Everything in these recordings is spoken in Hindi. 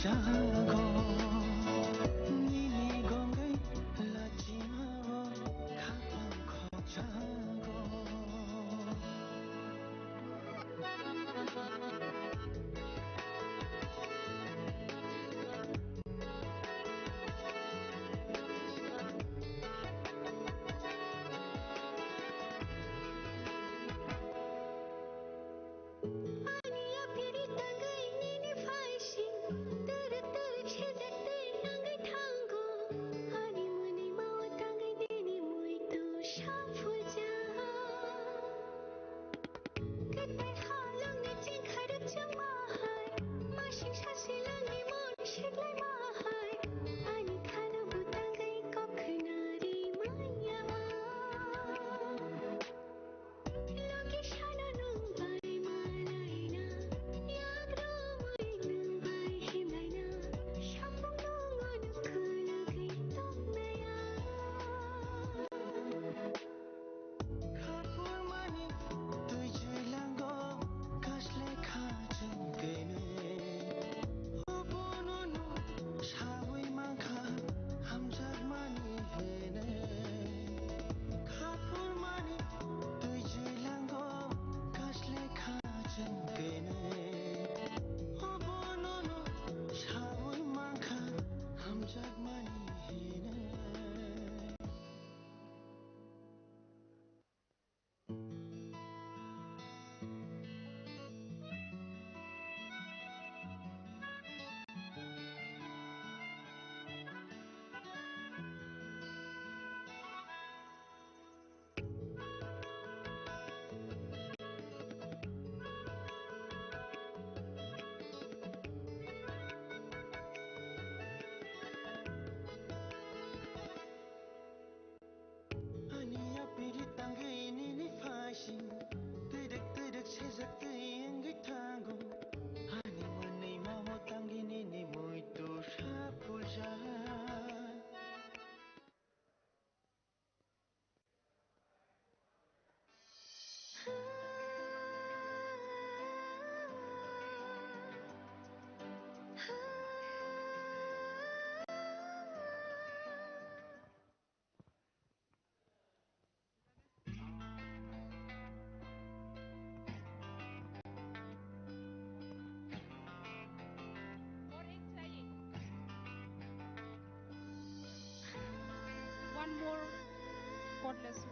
जागो निनी गोंगै लचिमाओ खापम खो जागो One more chordless.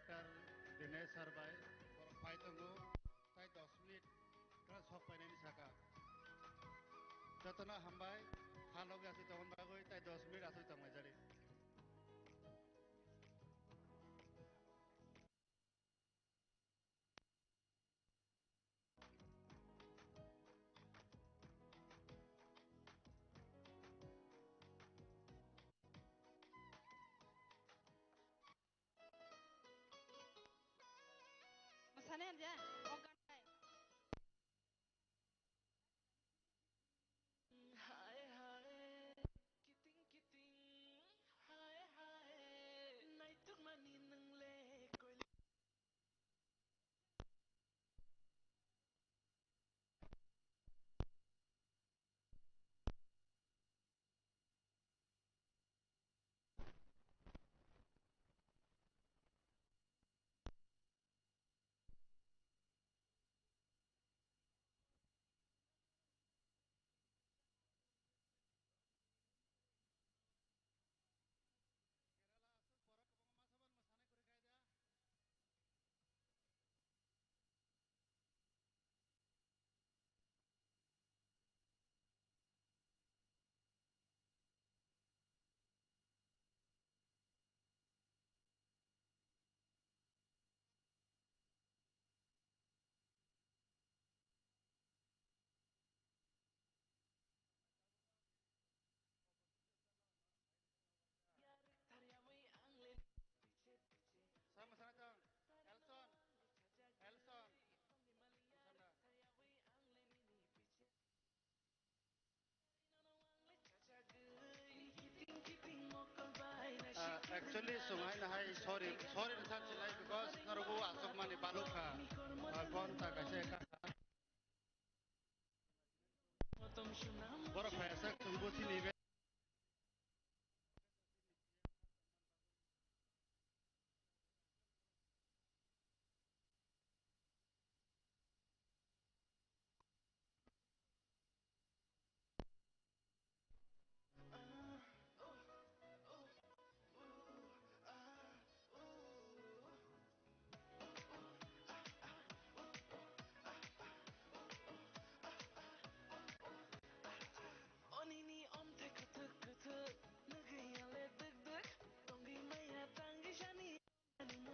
Director Dinesh sir भाई फाइ तंगो ताई 10 मिनिट क्लास हक पाइनायनि साका जतना हामबाय खालगे आसै तमन बागै ताई 10 मिनिट आसै तंगनाय जारि Masane aja. Ogan dai. Hai hai kiting kiting hai hai nay tuk mani nang le koi Kerala asus borok kebong masaban masane kuri kaida Tariamai angle sama sana tang Elson Elson sana actually sungai nahai sorry insan silai because narugu asok mani baluka gon ta kasih ka borok pesa tunggu sini be Onini om tek tek tek nagi ale tek tek tongi maya tangi shani ani mo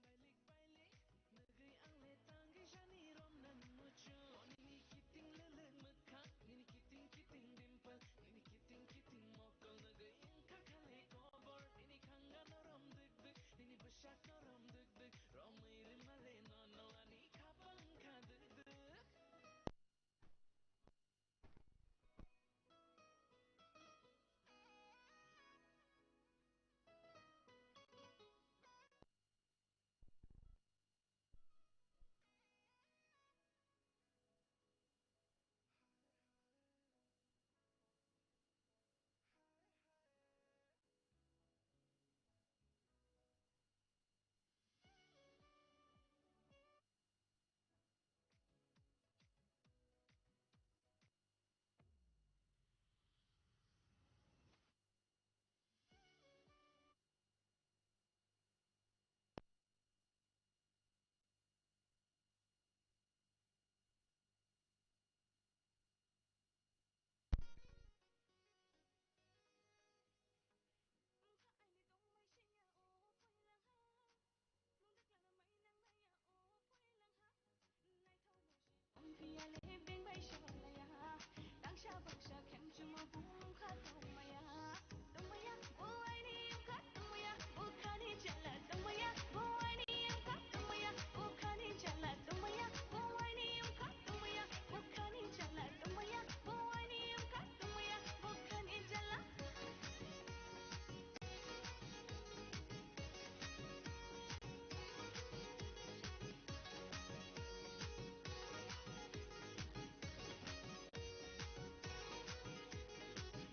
bachang bailik nagi ale tangi shani rom nan mucho onini kiting lele mekha nini kiting kiting dimple nini kiting kiting mokol nagi inka khale kobor nini khanga norom dik dik nini bashak norom dik dik rom iri male no no ani khapang kha dik dik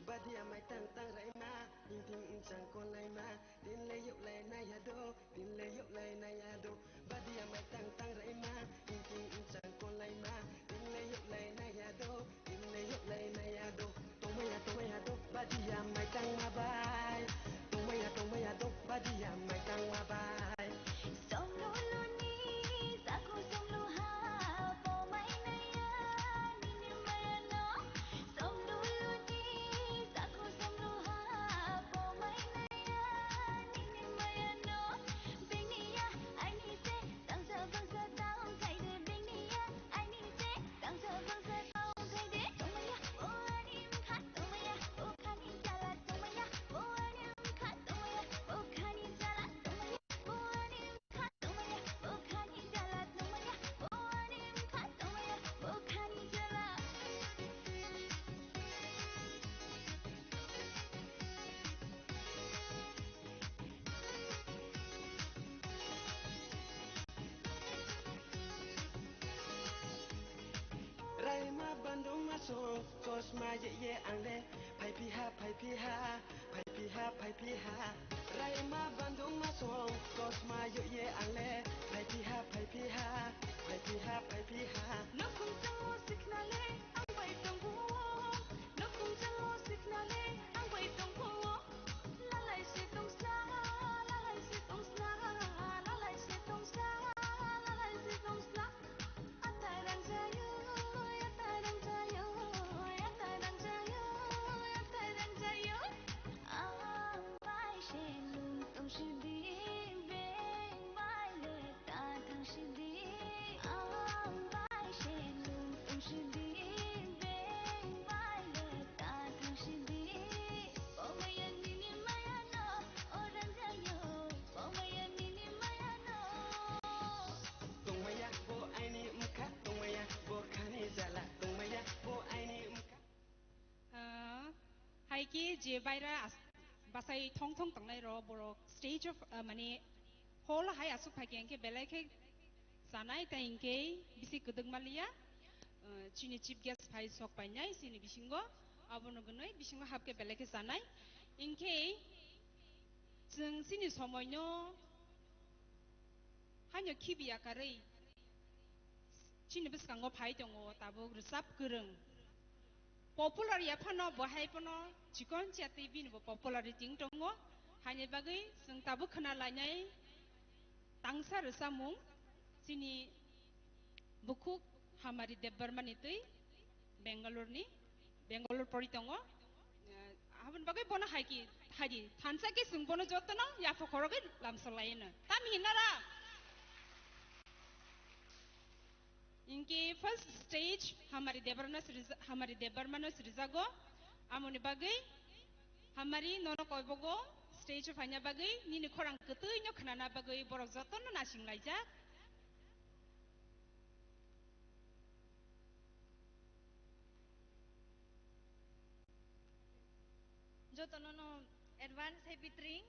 Badia mai tang tang rai ma ting ting chang kon lai ma tin le yuk lai na ya do tin le yuk lai na ya do Badia mai tang tang rai ma ting ting chang kon lai ma tin le yuk lai na ya do tin le yuk lai na ya do Badia mai tang ma bai tong ma ya do เยเยอังเลไผพี่ฮาไผพี่ฮาไผพี่ฮาไผพี่ฮาไรมาบันดุงมาส่งก็สมาเยเยอังเลไผพี่ฮาไผพี่ฮาไผพี่ฮาไผพี่ฮานกคงจังโอสิกนาเลอังไว้ตรงหัวนกคงจังโอสิกนาเลอังไว้ตรงหัวละลายสิตรงสาละลายสิตรงสาละลายสิตรงสาละลายสิตรงสาAtaran jayo, ataran jayo, ataran jayo, ataran jayo. 百线路都是的，别买了大堂是的。百线路都是的，别买了大堂是的。宝贝呀，你妈呀喏，哦人家有，宝贝呀，你妈呀喏。Tung maya bo ai ni mka, tung maya bo khani jala, tung maya bo ai ni mka. Hai ki je baira basai thong thong tangnai ro borok stage of mani hol hai asuk phageng ke belai ke sanai ta ingke bisi kudung malia chini chief guest phai sok panyai sini bisingo abono gnoi bisingo hap ke belai ke sanai ingke jeng sini somoino hanyo kibi akarei chini biskango phai tongo tabo resap kurung popular ya phano bahai pano chikon chati bin bo popularity tongo hanya bagai seng tabu khana lanyai tangsa resamung sini buku hamari debbarman itui Bangalore pori tongo habun bagai bona haiki haji thansa ke sung bono jotno ya phokoroge lamsalaina tam hinara इनके फर्स्ट स्टेज हमारी देबरमानस रिजागो आमोनी बागै हमारी नोनो कोइबोगो स्टेज फाइना बागै निनि खरां कतैनो खनाना बागै बरक जतन नासिं लाइजा Jotono no advance happy drink.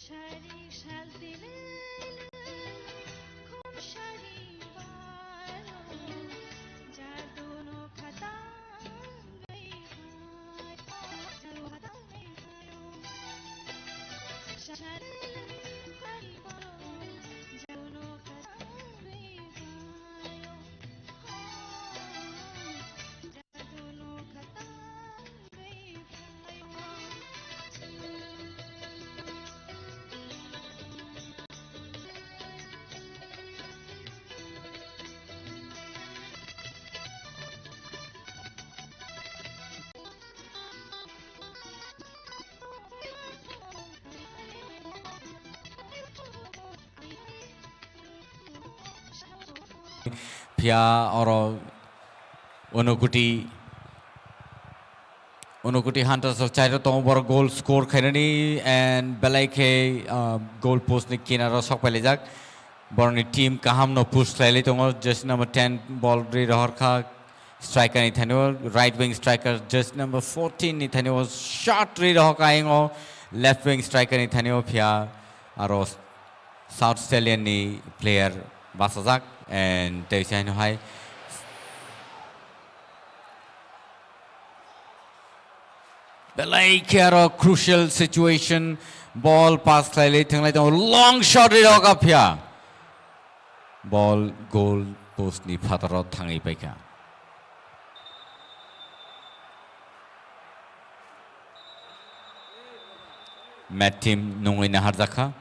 Shari shalti lele, khum shari balo, jaduno khata gai hai, jadu khata gai hayo. Shari khari balo, jaduno khata gai hayo. Jaduno khata gai hayo. Pia oro Unukuti Hunters of China Tombor goal score khainani and Belaike goal post ni kinaro sok pelejak borni team kaham no push laili tongo just number 10 ball ri roharkha striker ni thano right wing striker just number 14 ni thano shot ri rohka ingo left wing striker ni thano pia aro South Australian ni player basajak and Teusian hai Belai a crucial situation ball pass slightly thing like long shot ri roka pia ball goal post ni phataro thangai paika mat team nungoi na harjaka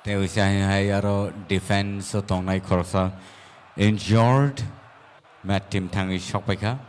They was hai aro defense so tongnai khorsa injured. Mat team thangi shock paika.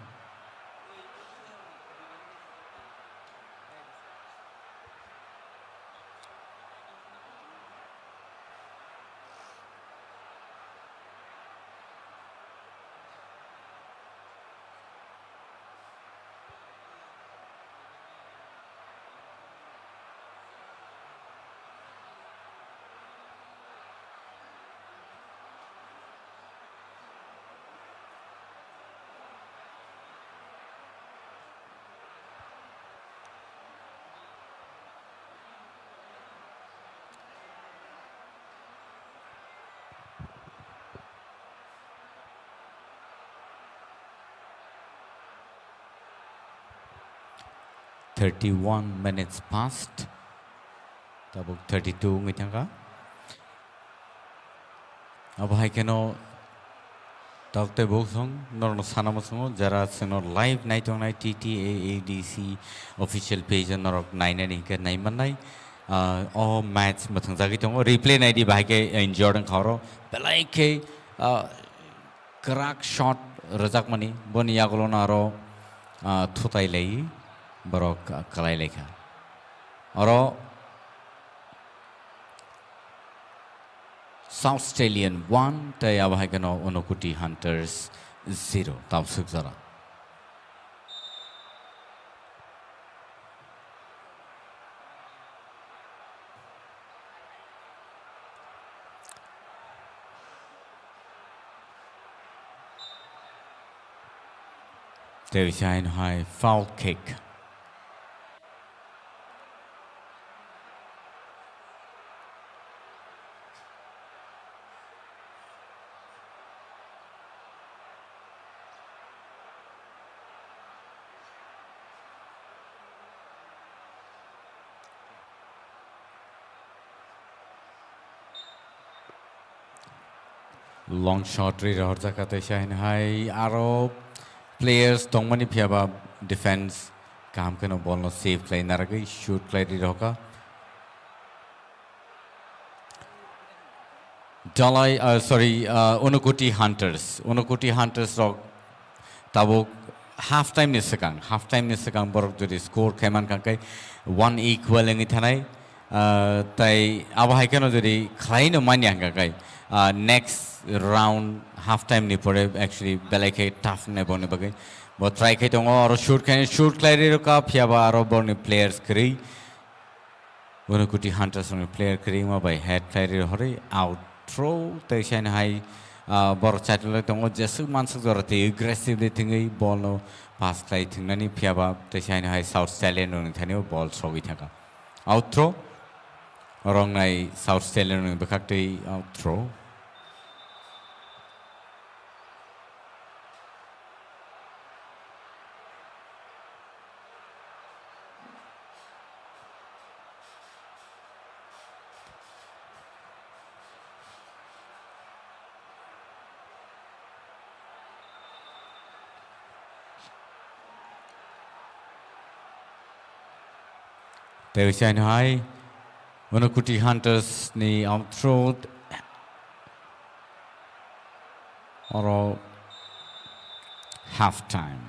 "31 minutes past." Tabuk 32 ngitanga. Abahai keno Dr. Boksong norno sanamasong jara seno live night on night TTAADC official page norok 9 ni ke 9 manai all match mathang jagi tongo replay nai di bahai ke injured kharo belai ke crack shot rajak mani boni yagolo naro thutai lei borok kalai lekha aro South Australian 1 tai abahai kano Onokuti Hunters 0 tamsuk zara David Shine high foul kick. Long shot ri rahor jakate Shine high aro players tongmani phiaba defense kam keno ball no save play naragai shoot play ri roka Dalai sorry Onokuti Hunters rock tabuk half time ni sekang borok jodi score keman kangkai 1 equal ngi thanai tai abahai keno jodi khlai no mani kangkai next round half time ni pore actually belai tough ne bone bagai bo try kai tongo aro shoot klai ri ka phiaba aro bone players kri Onokuti Hunters on player kri ma by head klai ri hore out throw tai Shine high bor chatle tongo jesu mansuk jorate aggressively thingai ball no pass klai thingnani phiaba tai Shine high South Australian on thani ball sogi thaka out throw wrong nai South Australian on bakakte out throw They Shine high. Onokuti Hunters ni out throw or half time.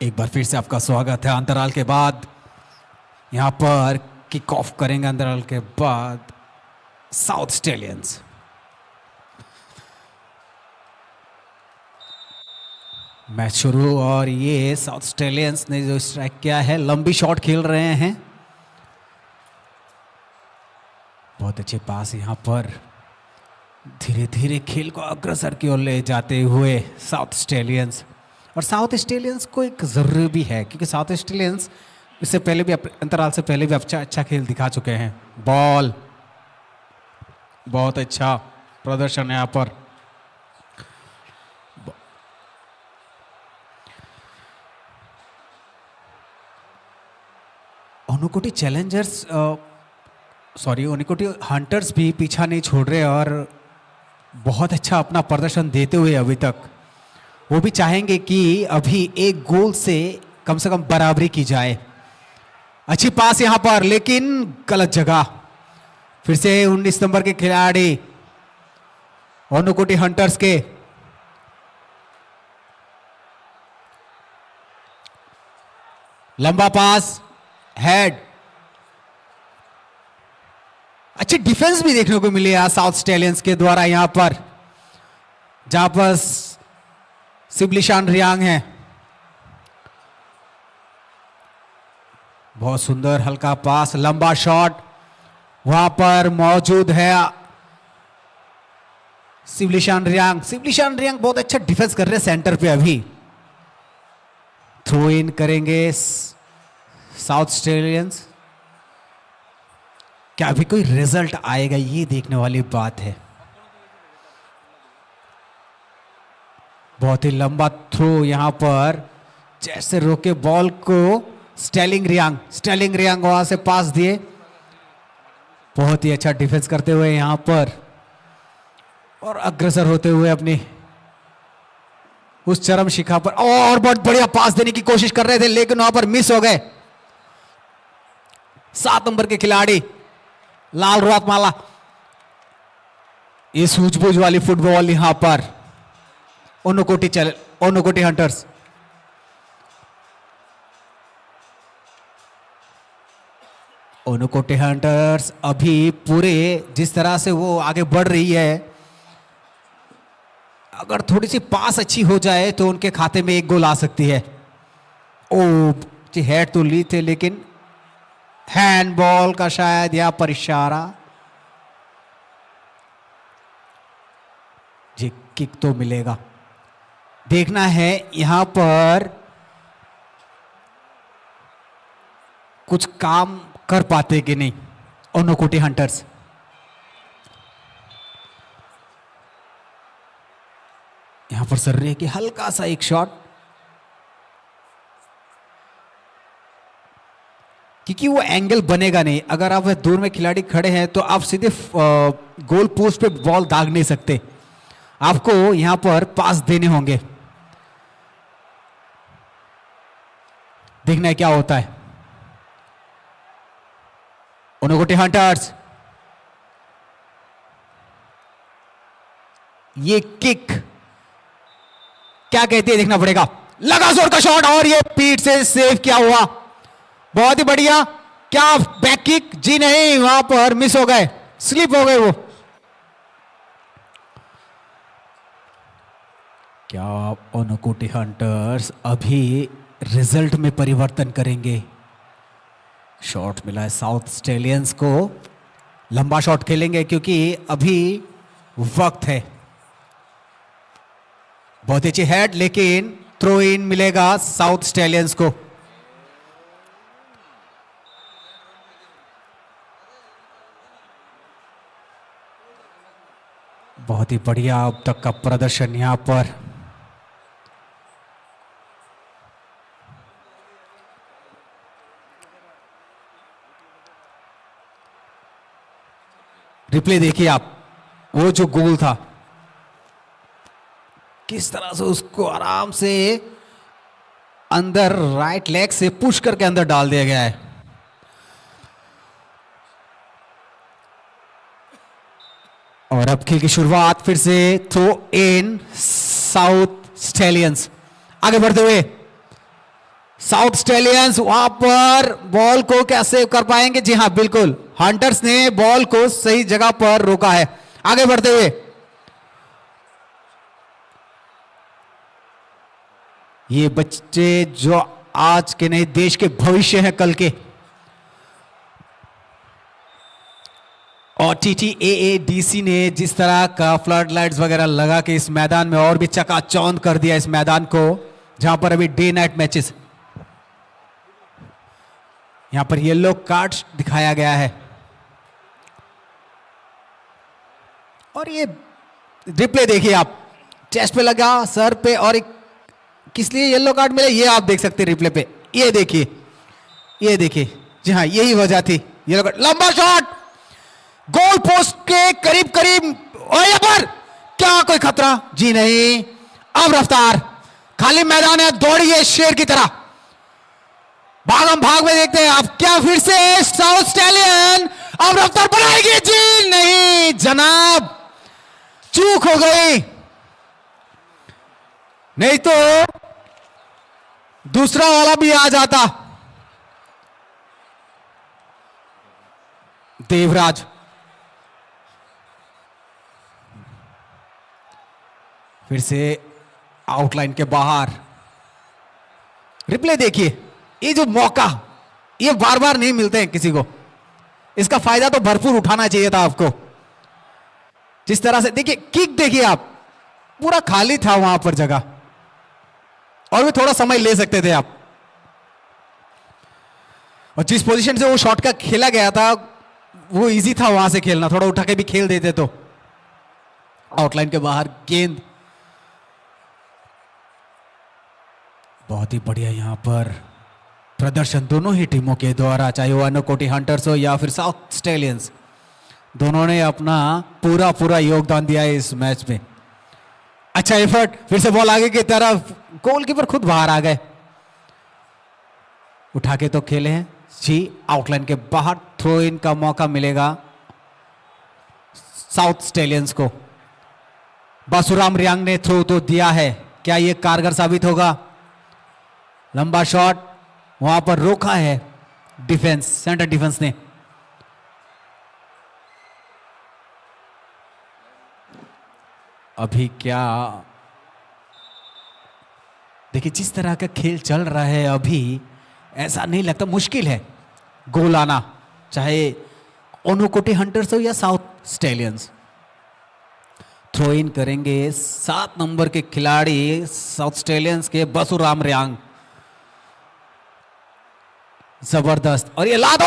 एक बार फिर से आपका स्वागत है अंतराल के बाद। यहां पर किक ऑफ करेंगे अंतराल के बाद साउथ स्टेलियंस। मैच शुरू और ये साउथ स्टेलियंस ने जो स्ट्राइक किया है, लंबी शॉट खेल रहे हैं। बहुत अच्छे पास यहां पर धीरे धीरे खेल को अग्रसर की ओर ले जाते हुए साउथ स्टेलियंस। और साउथ स्टेलियंस को एक जरूरी भी है क्योंकि साउथ स्टेलियंस इससे पहले भी अंतराल से पहले भी अच्छा खेल दिखा चुके हैं। बॉल बहुत अच्छा प्रदर्शन है यहां पर। ओनुकोटी चैलेंजर्स ओनुकोटी हंटर्स भी पीछा नहीं छोड़ रहे और बहुत अच्छा अपना प्रदर्शन देते हुए अभी तक वो भी चाहेंगे कि अभी एक गोल से कम बराबरी की जाए। अच्छी पास यहां पर लेकिन गलत जगह। फिर से 19 नंबर के खिलाड़ी ओनुकोटी हंटर्स के लंबा पास, हेड। अच्छी डिफेंस भी देखने को मिली है साउथ स्टेलियंस के द्वारा यहां पर, जहां पर सिबलिशान रियांग है। बहुत सुंदर हल्का पास, लंबा शॉट वहां पर मौजूद है सिबलिशान रियांग। सिबलिशान रियांग बहुत अच्छा डिफेंस कर रहे हैं सेंटर पे। अभी थ्रो इन करेंगे साउथ स्टेलियंस। क्या अभी कोई रिजल्ट आएगा, ये देखने वाली बात है। बहुत ही लंबा थ्रो यहां पर, जैसे रोके बॉल को स्टेलिंग रियांग वहां से पास दिए। बहुत ही अच्छा डिफेंस करते हुए यहां पर और अग्रसर होते हुए अपनी उस चरम शिखा पर। और बहुत बढ़िया पास देने की कोशिश कर रहे थे लेकिन वहां पर मिस हो गए। 7 नंबर के खिलाड़ी लाल रुआतमाला। ये सूझबूझ वाली फुटबॉल यहां पर ओनुकोटी हंटर्स। ओनुकोटी हंटर्स अभी पूरे जिस तरह से वो आगे बढ़ रही है, अगर थोड़ी सी पास अच्छी हो जाए तो उनके खाते में एक गोल आ सकती है। ओ जी, हेड तो ली थे लेकिन हैंडबॉल का शायद यहां पर इशारा। जी, किक तो मिलेगा। देखना है यहां पर कुछ काम कर पाते कि नहीं ओनुकोटी हंटर्स। यहां पर सर रही है कि हल्का सा एक शॉट, क्योंकि वो एंगल बनेगा नहीं। अगर आप दूर में खिलाड़ी खड़े हैं तो आप सीधे गोल पोस्ट पे बॉल दाग नहीं सकते, आपको यहां पर पास देने होंगे। देखना है क्या होता है। ओनुकोटी हंटर्स, ये किक क्या कहती है देखना पड़ेगा। लगा जोर का शॉट और ये पीठ से सेव किया हुआ, बहुत ही बढ़िया। क्या बैक किक? जी नहीं, वहां पर मिस हो गए, स्लिप हो गए वो। क्या ओनुकोटी हंटर्स अभी रिजल्ट में परिवर्तन करेंगे? शॉट मिला है साउथ स्टेलियंस को, लंबा शॉट खेलेंगे क्योंकि अभी वक्त है। बहुत ही अच्छी हेड लेकिन थ्रो इन मिलेगा साउथ स्टेलियंस को। बहुत ही बढ़िया अब तक का प्रदर्शन यहां पर। रिप्ले देखिए आप, वो जो गोल था किस तरह से उसको आराम से अंदर राइट लेग से पुश करके अंदर डाल दिया गया है। और अब खेल की शुरुआत फिर से थ्रो इन साउथ स्टेलियंस। आगे बढ़ते हुए साउथ स्टेलियंस वहां पर बॉल को क्या सेव कर पाएंगे? जी हां बिल्कुल, हंटर्स ने बॉल को सही जगह पर रोका है। आगे बढ़ते हुए ये बच्चे जो आज के नहीं देश के भविष्य हैं कल के, और TTAADC ने जिस तरह का फ्लड लाइट्स वगैरह लगा के इस मैदान में और भी चकाचौंध कर दिया इस मैदान को, जहां पर अभी डे नाइट मैचेस। यहां पर येलो कार्ड दिखाया गया है और ये रिप्ले देखिए आप, चेस्ट पे लगा, सर पे, और एक किस लिए येलो कार्ड मिले ये आप देख सकते हैं रिप्ले पे। ये देखिए, ये देखिए, जी हाँ यही वजह थी। येलो कार्ड, लंबा शॉट गोल पोस्ट के करीब करीब, और यहाँ पर क्या कोई खतरा? जी नहीं, अब रफ्तार, खाली मैदान है, दौड़िए शेर की तरह, भागम भाग में देखते हैं आप, क्या फिर से साउथ स्टैलियन अब रफ्तार बनाएगी? जी नहीं जनाब, चूक हो गई, नहीं तो दूसरा वाला भी आ जाता। देवराज फिर से आउटलाइन के बाहर। रिप्ले देखिए, ये जो मौका ये बार बार नहीं मिलते हैं किसी को, इसका फायदा तो भरपूर उठाना चाहिए था आपको। जिस तरह से देखिए, किक देखिए आप, पूरा खाली था वहां पर जगह, और भी थोड़ा समय ले सकते थे आप। और जिस पोजीशन से वो शॉट का खेला गया था वो इजी था वहां से खेलना, थोड़ा उठा के भी खेल देते तो। आउटलाइन के बाहर गेंद, बहुत ही बढ़िया यहां पर प्रदर्शन दोनों ही टीमों के द्वारा, चाहे वो अनकोटी हंटर्स हो या फिर साउथ स्टेलियंस, दोनों ने अपना पूरा पूरा योगदान दिया है इस मैच में। अच्छा एफर्ट, फिर से बॉल आगे की तरफ, गोलकीपर खुद बाहर आ गए, उठा के तो खेले हैं जी। आउटलाइन के बाहर थ्रो इन का मौका मिलेगा साउथ स्टेलियंस को। बासुराम रियांग ने थ्रो तो दिया है, क्या यह कारगर साबित होगा? लंबा शॉट वहां पर रोका है डिफेंस, सेंटर डिफेंस ने। अभी क्या देखिए, जिस तरह का खेल चल रहा है अभी, ऐसा नहीं लगता, मुश्किल है गोल आना, चाहे ओनुकोटी हंटर्स हो या साउथ स्टेलियंस। थ्रो इन करेंगे 7 नंबर के खिलाड़ी साउथ स्टेलियंस के बासुराम रियांग। जबरदस्त, और ये लादो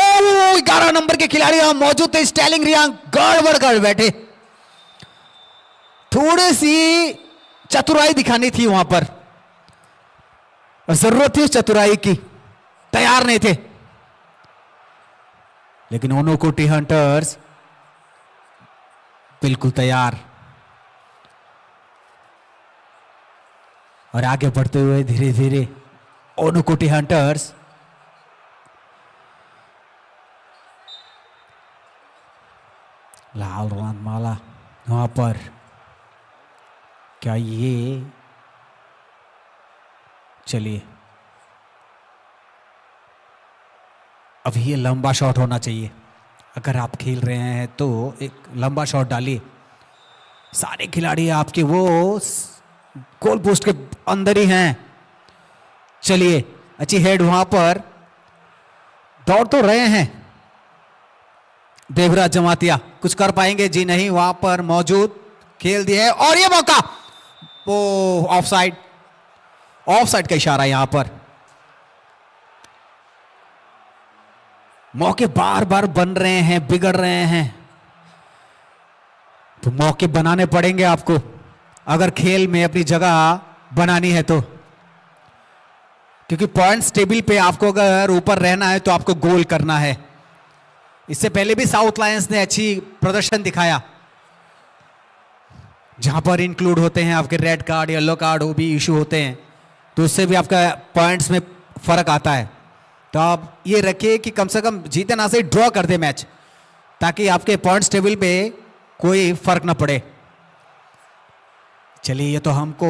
11 नंबर के खिलाड़ी यहां मौजूद थे, स्टेलिंग रियांग गड़बड़ कर बैठे। थोड़ी सी चतुराई दिखानी थी वहां पर, और जरूरत थी उस चतुराई की, तैयार नहीं थे। लेकिन ओनुकोटी हंटर्स बिल्कुल तैयार, और आगे बढ़ते हुए धीरे धीरे ओनुकोटी हंटर्स। लाल रंग माला वहां पर, क्या ये, चलिए अब ये लंबा शॉट होना चाहिए। अगर आप खेल रहे हैं तो एक लंबा शॉट डालिए। सारे खिलाड़ी आपके वो गोल पोस्ट के अंदर ही हैं। चलिए, अच्छी हेड वहां पर, दौड़ तो रहे हैं देवराज जमातिया, कुछ कर पाएंगे? जी नहीं, वहां पर मौजूद, खेल दिया है, और ये मौका, वो ऑफसाइड, ऑफसाइड का इशारा यहां पर। मौके बार बार बन रहे हैं, बिगड़ रहे हैं, तो मौके बनाने पड़ेंगे आपको अगर खेल में अपनी जगह बनानी है तो, क्योंकि पॉइंट्स टेबल पे आपको अगर ऊपर रहना है तो आपको गोल करना है। इससे पहले भी साउथ लायंस ने अच्छी प्रदर्शन दिखाया, जहां पर इंक्लूड होते हैं आपके रेड कार्ड, येलो कार्ड, वो भी इशू होते हैं, तो उससे भी आपका पॉइंट्स में फर्क आता है। तो आप ये रखिए कि कम से कम जीते ना से ड्रॉ कर दे मैच, ताकि आपके पॉइंट्स टेबल पे कोई फर्क ना पड़े। चलिए, ये तो हमको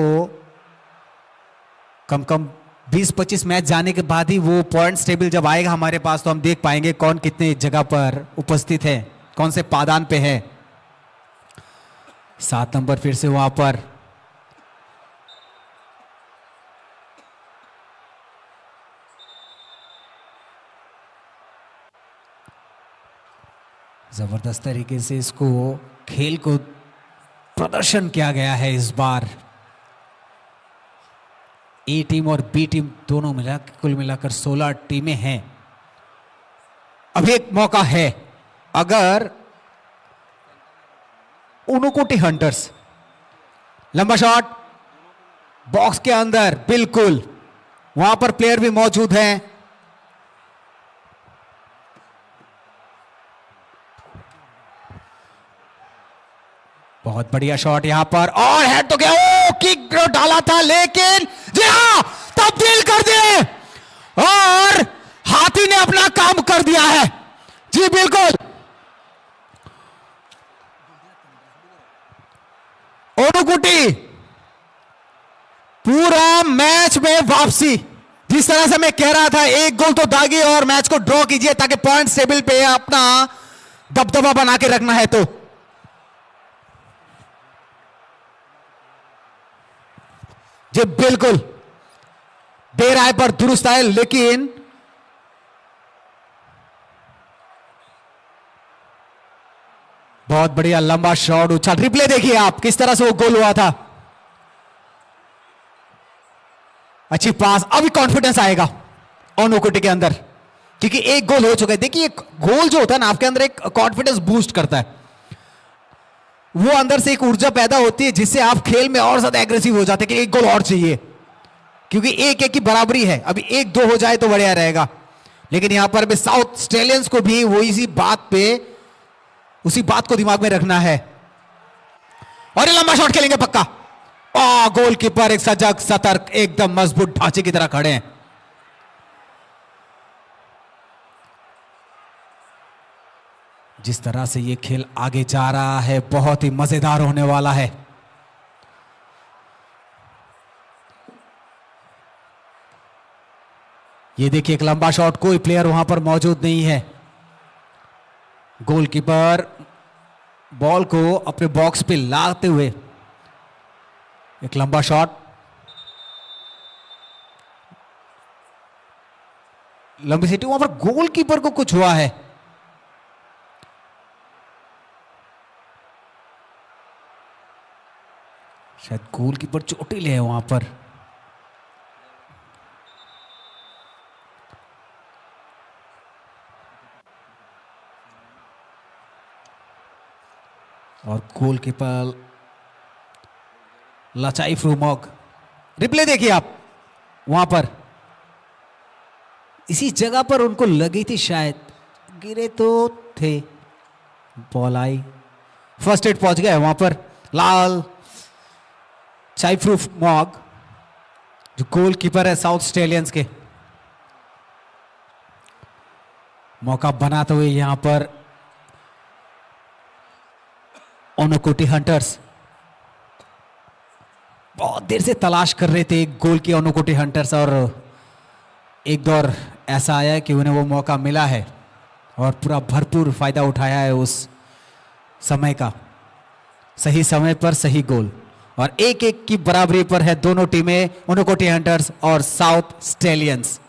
कम 20-25 मैच जाने के बाद ही वो पॉइंट्स टेबल जब आएगा हमारे पास तो हम देख पाएंगे कौन कितने जगह पर उपस्थित है, कौन से पादान पे है। 7 नंबर फिर से वहां पर जबरदस्त तरीके से इसको खेल को प्रदर्शन किया गया है इस बार। ए टीम और बी टीम दोनों मिला कुल मिलाकर 16 टीमें हैं। अब एक मौका है, अगर ऊनुकोटी हंटर्स लंबा शॉट बॉक्स के अंदर, बिल्कुल वहां पर प्लेयर भी मौजूद हैं। बहुत बढ़िया शॉट यहां पर और हेड तो गया, ओ किक डाला था लेकिन जी हां तब्दील कर दिए और हाथी ने अपना काम कर दिया है। जी बिल्कुल, ओडुकुटी पूरा मैच में वापसी। जिस तरह से मैं कह रहा था एक गोल तो दागी और मैच को ड्रॉ कीजिए ताकि पॉइंट टेबल पे अपना दबदबा बना के रखना है। तो जी बिल्कुल देर आए पर दुरुस्त आए, लेकिन बहुत बढ़िया लंबा शॉट उछाल। रिप्ले देखिए आप किस तरह से वो गोल हुआ था। अच्छी पास, अभी कॉन्फिडेंस आएगा ओनुकुटी के अंदर क्योंकि एक गोल हो चुका है। देखिए गोल जो होता है ना आपके अंदर एक कॉन्फिडेंस बूस्ट करता है, वो अंदर से एक ऊर्जा पैदा होती है जिससे आप खेल में और ज्यादा एग्रेसिव हो जाते हैं कि एक गोल और चाहिए, क्योंकि 1-1 की बराबरी है। अभी 1-2 हो जाए तो बढ़िया रहेगा, लेकिन यहां पर भी साउथ स्टेलियंस को भी वो उसी बात को दिमाग में रखना है। और ये लंबा शॉट खेलेंगे पक्का। गोलकीपर एक सजग सतर्क एकदम मजबूत ढांचे की तरह खड़े हैं। जिस तरह से ये खेल आगे जा रहा है बहुत ही मजेदार होने वाला है। ये देखिए एक लंबा शॉट, कोई प्लेयर वहां पर मौजूद नहीं है। गोलकीपर बॉल को अपने बॉक्स पे लाते हुए एक लंबा शॉट, लंबी सीटी। वहां पर गोलकीपर को कुछ हुआ है, शायद गोलकीपर चोटिल है वहां पर। और गोलकीपर लचाई फ्रूमॉग, रिप्ले देखिए आप, वहां पर इसी जगह पर उनको लगी थी, शायद गिरे तो थे, बॉल आई, फर्स्ट एड पहुंच गया वहां पर। लाल चाइफ्रूफ मॉग जो गोलकीपर है साउथ स्टेलियंस के, मौका बनाते हुए यहां पर ओनुकोटी हंटर्स बहुत देर से तलाश कर रहे थे एक गोल की ओनुकोटी हंटर्स, और एक दौर ऐसा आया कि उन्हें वो मौका मिला है और पूरा भरपूर फायदा उठाया है उस समय का। सही समय पर सही गोल, और 1-1 की बराबरी पर है दोनों टीमें, ओनुकोटी हंटर्स और साउथ स्टेलियंस।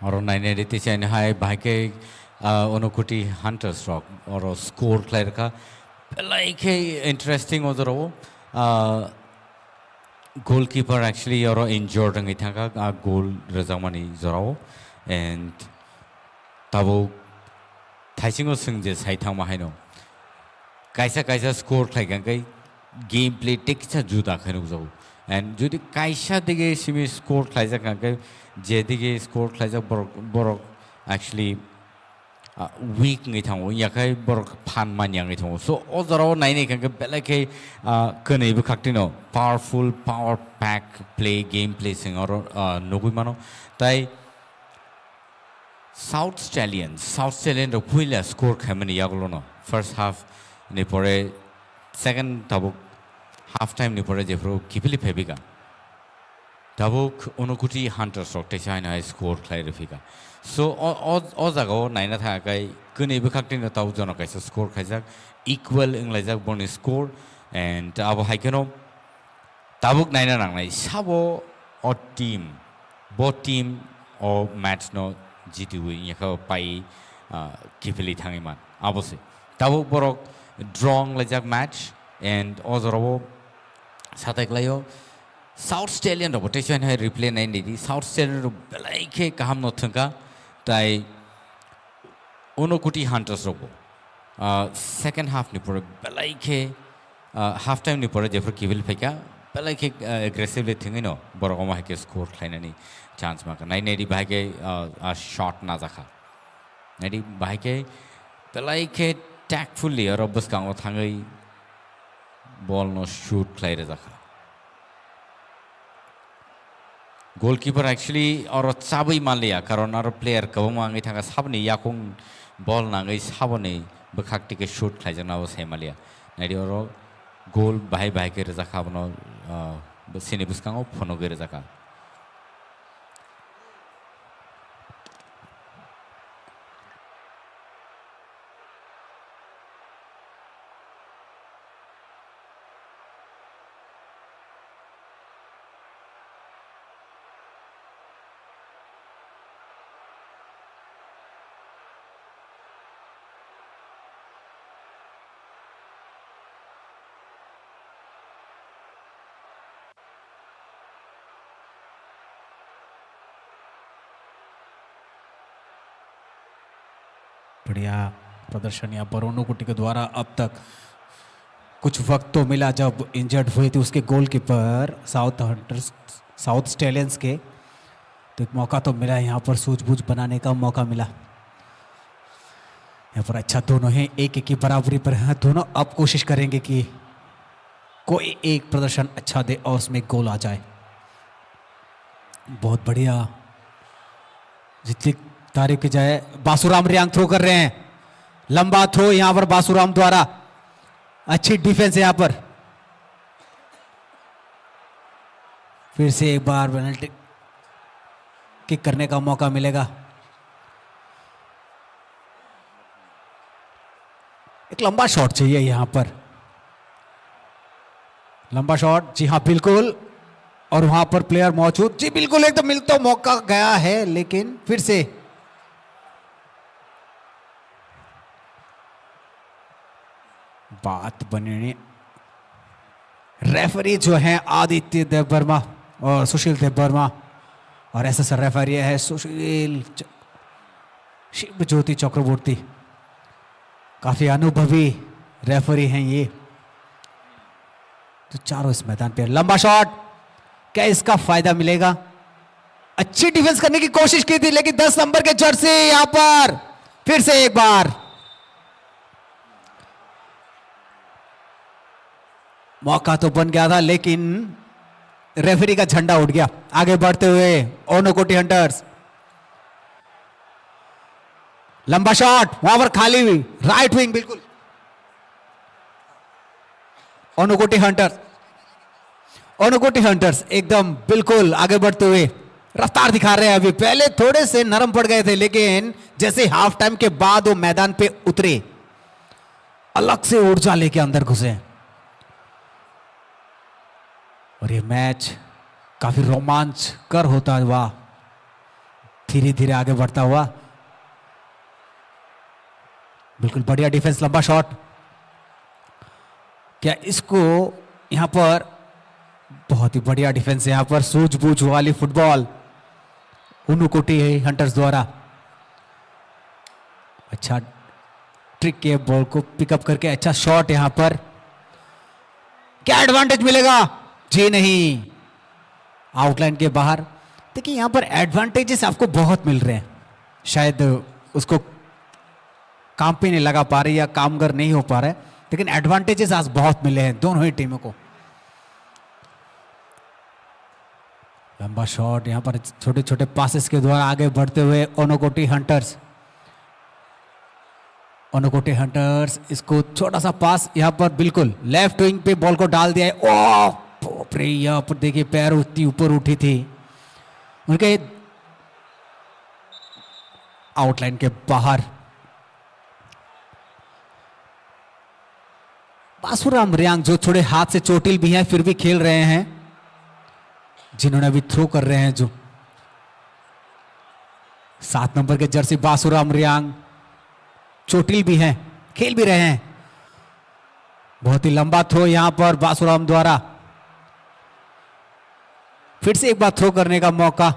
और 980 से हाई भाई के ओनुकोटी हंटर्स रॉक और स्कोर क्लियर का लाइक है इंटरेस्टिंग हो रहा हो। गोलकीपर एक्चुअली और इंजर्ड रंगी था का गोल रजामनी जराओ एंड तबो थाइसिंगो संजे साइथांग माहाइनो कैसा स्कोर खाइगा गई गेम प्ले टेक्सा जुदा खाइनो जाओ एंड जुदी कैसा दिगे सिमी स्कोर खाइजा का जे दिगे स्कोर खाइजा बरक एक्चुअली वीक नहीं था वो या कहीं बरक फान मान यांग नहीं था वो सो ओजराओ नहीं कहीं पहले के कने भी खाते नो powerful power pack play game play सिंग और नोकुई मानो ताई साउथ स्टेलियन रो पुइला स्कोर खामनी यागलो नो फर्स्ट हाफ ने परे सेकंड तब हाफ टाइम ने परे जेफ्रो किपली फेबिका Dabuk unukuti hunters rock te china score claire fika. So o jago naina thakai kuni bukakti na tau jono kaisa score khaijak equal inglajak bonus score and abo haikeno tabuk naina nangnai sabo o team both team o match no GTW yakho pai kifili thangiman abose tabuk borok drawing lajak match and ozorobo satek layo South Australian rotation hai replay nahi nidi South Australian ro belai ke kaham no thanga tai unokuti hunters robo second half ni pore belai ke half time ni pore jefur kivil pheka belai ke aggressively thingai no borogoma ke score khlaina ni chance ma ka nai nedi bhai ke shot na jakha nedi bhai ke belai ke tactfully or bus kang thangai ball no shoot khlaira jakha goalkeeper actually और चाबै मान लिया कारण और player कब मांगे था का सब नहीं या कौन ball नांगे सब नहीं बखाकती के shoot खाई जाना वो सही मालिया नहीं और goal बाहर बाहर के रज़ा खाबनो सिने बुस्कांगो फोनो के रज़ा का बढ़िया प्रदर्शन यहाँ पर ओनुकुटी के द्वारा अब तक कुछ वक्त तो मिला जब इंजर्ड हुए थे उसके गोलकीपर साउथ स्टेलियंस के तो एक मौका तो मिला यहाँ पर सूझबूझ बनाने का मौका मिला यहाँ पर अच्छा दोनों हैं एक एक की बराबरी पर हैं दोनों अब कोशिश करेंगे कि कोई एक प्रदर्शन अच्छा दे और उसमें गोल आ जाए बहुत बढ़िया जितनी तारीफ की जाए बासुराम रियांग थ्रो कर रहे हैं लंबा थ्रो यहां पर बासुराम द्वारा अच्छी डिफेंस है यहां पर फिर से एक बार पेनल्टी किक करने का मौका मिलेगा एक लंबा शॉट चाहिए यहां पर लंबा शॉट जी हां बिल्कुल और वहां पर प्लेयर मौजूद जी बिल्कुल एकदम मिलता मौका गया है लेकिन फिर से बात बनने रेफरी जो है आदित्य देव वर्मा और सुशील देव वर्मा और एसएसआर रेफरी है सुशील शिव ज्योति चक्रवर्ती काफी अनुभवी रेफरी हैं ये तो चारों इस मैदान पे लंबा शॉट क्या इसका फायदा मिलेगा अच्छी डिफेंस करने की कोशिश की थी लेकिन 10 नंबर के जर्सी यहां पर फिर से एक बार मौका तो बन गया था लेकिन रेफरी का झंडा उठ गया आगे बढ़ते हुए ओनोकोटी हंटर्स लंबा शॉट वहां पर खाली हुई राइट विंग बिल्कुल ओनोकोटी हंटर्स एकदम बिल्कुल आगे बढ़ते हुए रफ्तार दिखा रहे हैं अभी पहले थोड़े से नरम पड़ गए थे लेकिन जैसे हाफ टाइम के बाद वो मैदान पे उतरे अलग से ऊर्जा लेके अंदर घुसे और ये मैच काफी रोमांचकर होता हुआ धीरे धीरे आगे बढ़ता हुआ बिल्कुल बढ़िया डिफेंस लंबा शॉट क्या इसको यहां पर बहुत ही बढ़िया डिफेंस यहां पर सूझबूझ वाली फुटबॉल ओनुकोटी हंटर्स द्वारा अच्छा ट्रिक के बॉल को पिकअप करके अच्छा शॉट यहां पर क्या एडवांटेज मिलेगा जी नहीं आउटलाइन के बाहर देखिए यहां पर एडवांटेजेस आपको बहुत मिल रहे हैं शायद उसको काम पे नहीं लगा पा रहे या कामगर नहीं हो पा रहा है लेकिन एडवांटेजेस आज बहुत मिले हैं दोनों ही टीमों को लंबा शॉट यहां पर छोटे छोटे पासेस के द्वारा आगे बढ़ते हुए ओनुकोटी हंटर्स इसको छोटा सा पास यहां पर बिल्कुल लेफ्ट विंग पे बॉल को डाल दिया है ओह बाप रे, यहाँ पर देखिए पैर उतनी ऊपर उठी थी उनके आउटलाइन के बाहर। बासुराम रियांग जो थोड़े हाथ से चोटिल भी हैं फिर भी खेल रहे हैं, जिन्होंने अभी थ्रो कर रहे हैं जो 7 नंबर के जर्सी बासुराम रियांग चोटिल भी हैं, खेल भी रहे हैं। बहुत ही लंबा थ्रो यहां पर बासुराम द्वारा, फिर से एक बार थ्रो करने का मौका।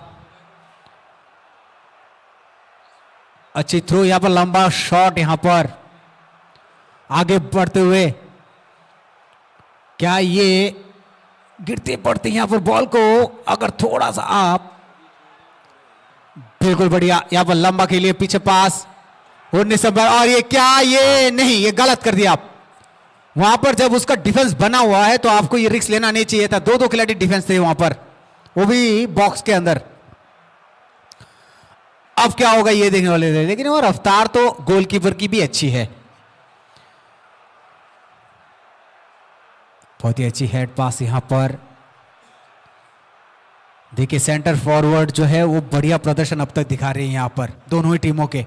अच्छी थ्रो यहां पर, लंबा शॉट यहां पर आगे बढ़ते हुए। क्या ये गिरते पड़ते यहां पर बॉल को अगर थोड़ा सा आप, बिल्कुल बढ़िया यहां पर लंबा खेलिए, पीछे पास 19 नंबर, और ये क्या, ये नहीं, ये गलत कर दिया आप। वहां पर जब उसका डिफेंस बना हुआ है तो आपको ये रिस्क लेना नहीं चाहिए था। दो खिलाड़ी डिफेंस थे वहां पर, वो भी बॉक्स के अंदर। अब क्या होगा ये देखने वाले थे, लेकिन वो रफ्तार तो गोलकीपर की भी अच्छी है। बहुत ही अच्छी हेड पास यहां पर। देखिए सेंटर फॉरवर्ड जो है वो बढ़िया प्रदर्शन अब तक दिखा रहे हैं यहां पर दोनों ही टीमों के।